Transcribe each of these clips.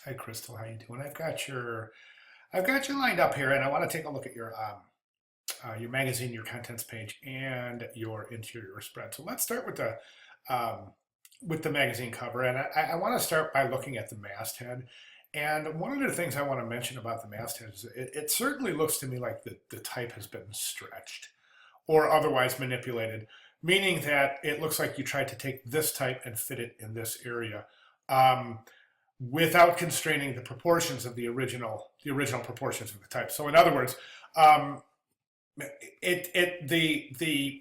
Hi, Crystal. How you doing? I've got you lined up here, and I want to take a look at your magazine, your contents page, and your interior spread. So let's start with the magazine cover, and I want to start by looking at the masthead. And one of the things I want to mention about the masthead is it certainly looks to me like the type has been stretched or otherwise manipulated, meaning that it looks like you tried to take this type and fit it in this area. Um, Without constraining the proportions of the original proportions of the type. So in other words, um, the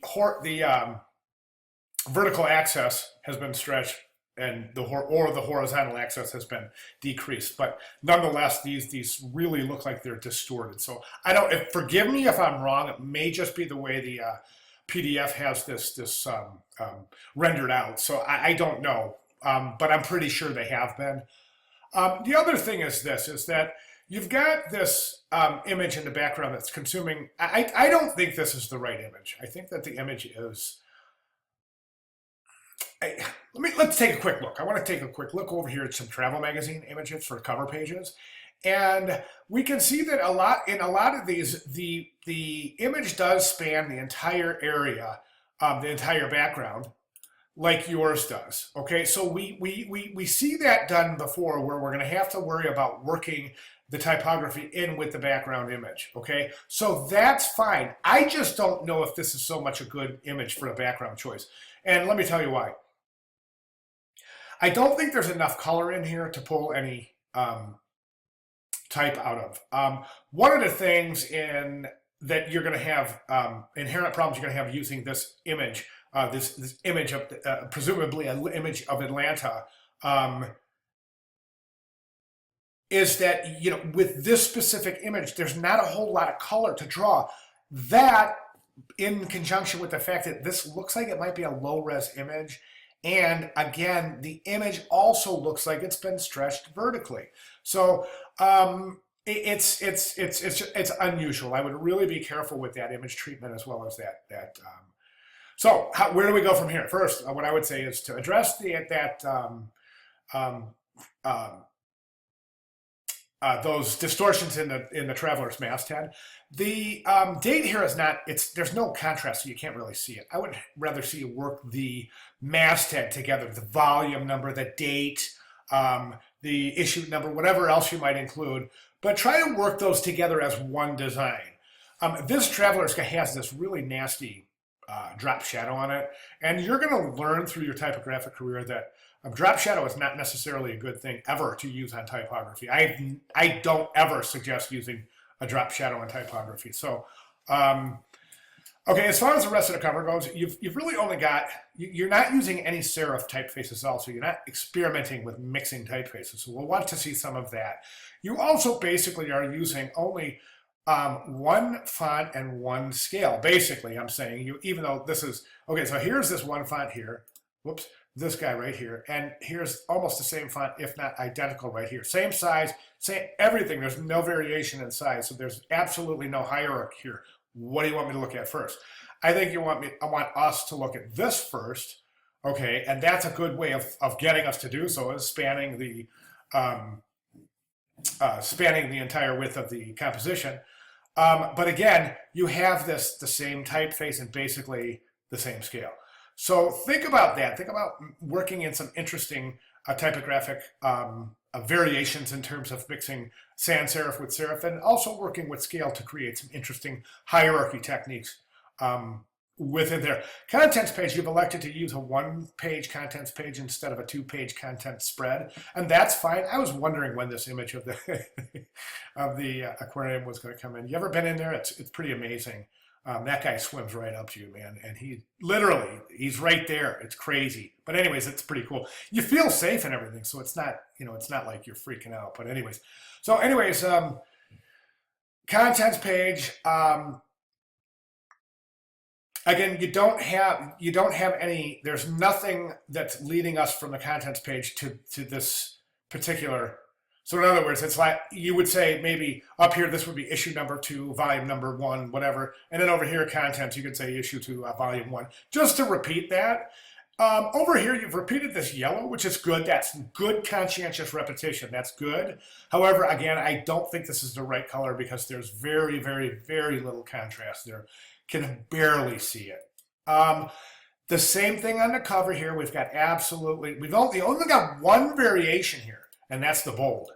vertical axis has been stretched and the horizontal axis has been decreased, but nonetheless these really look like they're distorted. So I don't, forgive me if I'm wrong. It may just be the way the PDF has this rendered out. So I don't know, but I'm pretty sure they have been. The other thing is this, is that you've got this image in the background that's consuming. I don't think this is the right image. I think that the image is, let's take a quick look. I want to take a quick look over here at some travel magazine images for cover pages. And we can see that in a lot of these, the image does span the entire area, the entire background, like yours does. Okay, so we see that done before, where we're going to have to worry about working the typography in with the background image. Okay, so that's fine. I just don't know if this is so much a good image for a background choice. And let me tell you why. I don't think there's enough color in here to pull any type out of. One of the things that you're going to have inherent problems you're going to have using this image, this image of presumably an image of Atlanta, is that, with this specific image, there's not a whole lot of color to draw. That, in conjunction with the fact that this looks like it might be a low res image, and again, the image also looks like it's been stretched vertically. So it's unusual. I would really be careful with that image treatment as well as that. So where do we go from here? First, what I would say is to address um, um, those distortions in the traveler's masthead. The date here is not, there's no contrast, so you can't really see it. I would rather see you work the masthead together, the volume number, the date, the issue number, whatever else you might include, but try to work those together as one design. This traveler's has this really nasty drop shadow on it, and you're going to learn through your typographic career that drop shadow is not necessarily a good thing ever to use on typography. I don't ever suggest using a drop shadow on typography. So, okay, as far as the rest of the cover goes, you've really only got, you're not using any serif typefaces also. You're not experimenting with mixing typefaces. So we'll want to see some of that. You also basically are using only one font and one scale. Basically, I'm saying, even though this is, okay, so here's this one font here. Whoops. This guy right here, and here's almost the same font, if not identical, right here. Same size, same everything. There's no variation in size, so there's absolutely no hierarchy here. What do you want me to look at first? I think I want us to look at this first, okay? And that's a good way of getting us to do so, is spanning the entire width of the composition. But again, you have the same typeface and basically the same scale. So think about that. Think about working in some interesting typographic variations in terms of mixing sans serif with serif, and also working with scale to create some interesting hierarchy techniques within there. Contents page, you've elected to use a one-page contents page instead of a two-page content spread, and that's fine. I was wondering when this image of the of the aquarium was going to come in. You ever been in there? It's pretty amazing. That guy swims right up to you, man, and he's right there. It's crazy. But anyways, it's pretty cool. You feel safe and everything, so it's not, it's not like you're freaking out. But anyways, contents page. Again, you don't have any. There's nothing that's leading us from the contents page to this particular. So in other words, it's like you would say maybe up here, this would be issue number 2, volume number 1, whatever. And then over here, contents, you could say issue 2, volume 1. Just to repeat that, Over here, you've repeated this yellow, which is good. That's good conscientious repetition. That's good. However, again, I don't think this is the right color because there's very, very, very little contrast there. Can barely see it. The same thing on the cover here. We've got we've only got one variation here, and that's the bold.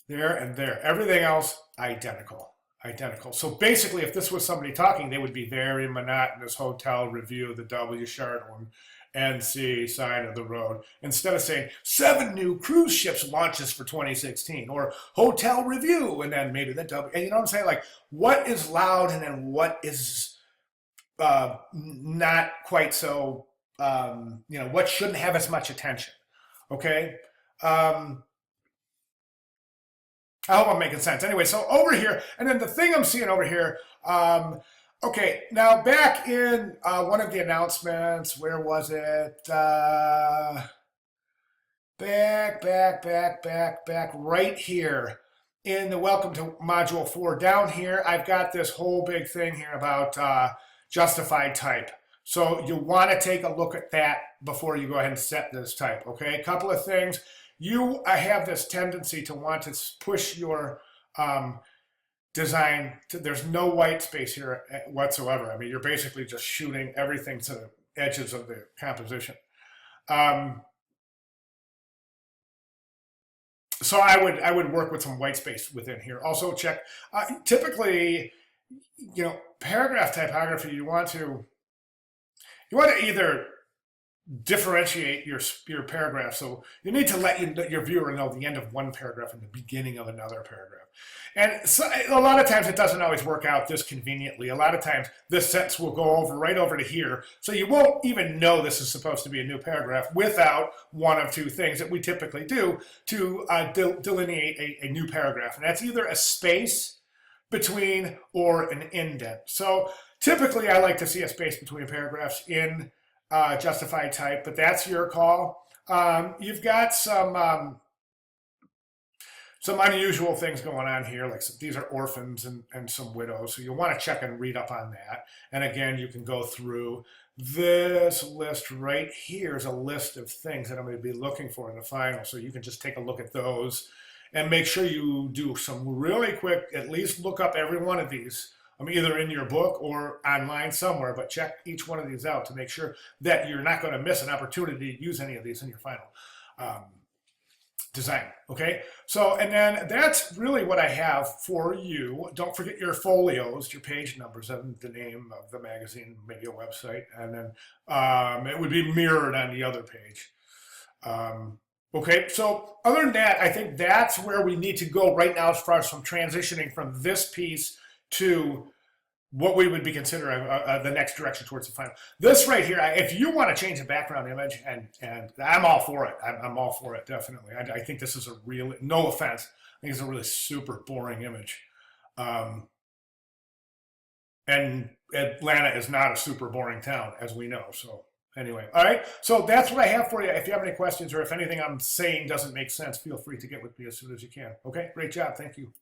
There and there. Everything else, identical. Identical. So basically, if this was somebody talking, they would be very monotonous hotel review, the W sharp one, NC side of the road. Instead of saying 7 new cruise ships launches for 2016 or hotel review, and then maybe the W. And you know what I'm saying? Like, what is loud and then what is not quite so, what shouldn't have as much attention. Okay. I hope I'm making sense. Anyway, so over here, and then the thing I'm seeing over here, okay, now back in one of the announcements, where was it? Back, right here in the Welcome to Module 4. Down here, I've got this whole big thing here about justified type. So you want to take a look at that before you go ahead and set this type, okay? A couple of things. You have this tendency to want to push your design to, there's no white space here whatsoever. I mean, you're basically just shooting everything to the edges of the composition. So I would work with some white space within here. Also check, typically, paragraph typography, you want to either differentiate your paragraph. So you need to let your viewer know the end of one paragraph and the beginning of another paragraph. And so a lot of times it doesn't always work out this conveniently. A lot of times this sentence will go right over to here. So you won't even know this is supposed to be a new paragraph without one of two things that we typically do to delineate a new paragraph. And that's either a space between or an indent. So typically I like to see a space between paragraphs in justified type, but that's your call. You've got some unusual things going on here, like these are orphans and some widows, so you'll want to check and read up on that. And again, you can go through this list right here is a list of things that I'm going to be looking for in the final, so you can just take a look at those and make sure you do some really quick, at least look up every one of these. Either in your book or online somewhere, but check each one of these out to make sure that you're not going to miss an opportunity to use any of these in your final design, okay? So, and then that's really what I have for you. Don't forget your folios, your page numbers, and the name of the magazine, maybe a website, and then it would be mirrored on the other page. Okay, so other than that, I think that's where we need to go right now as far as from transitioning from this piece to what we would be considering the next direction towards the final. This right here, if you want to change the background image, and I'm all for it. I'm all for it, definitely. I think this is a real, no offense, I think it's a really super boring image. And Atlanta is not a super boring town, as we know. So anyway, all right. So that's what I have for you. If you have any questions or if anything I'm saying doesn't make sense, feel free to get with me as soon as you can. Okay, great job. Thank you.